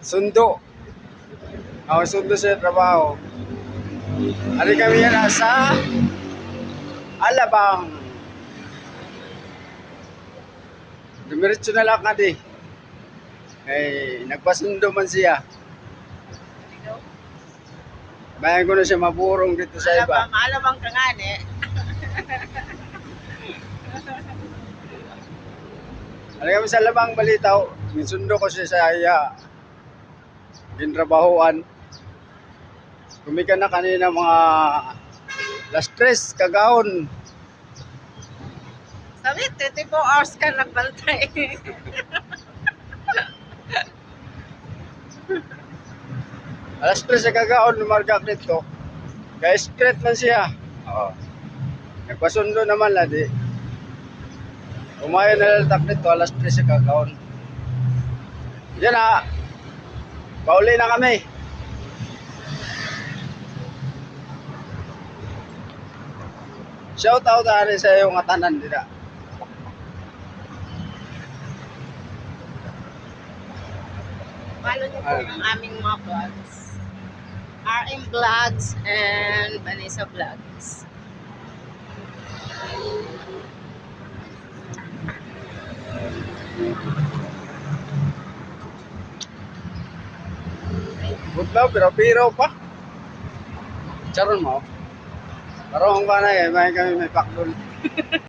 Sundo. Ako sundo sa trabaho. Ari kami yan sa Alabang. Dumiretso na lang kadi. Eh, nagpasundo man siya. Bayan ko na siya mapurong dito sa iba. Alabang ka nga eh. Ari kami sa Alabang Balitaw. Sundo ko siya sa iya. Gintrabahoan. Kumika na kanina mga last 3 kagahon. Sabi, 24 hours ka nagbantay. Alas 3 sa kagaon, lumarga dito. Kaya straight man siya. Oo. Nagpasundo naman la di. Umayon na latak dito, alas 3 sa kagaon. Yan na. Pauli na kami. Shout out ari sa iyong atanan dira. Follow niyo po ang aming mga vlogs. RM Vlogs and Vanessa Vlogs. Budlaw, pero pa. Charon mo. Parang ba na eh, may kami may pakdol.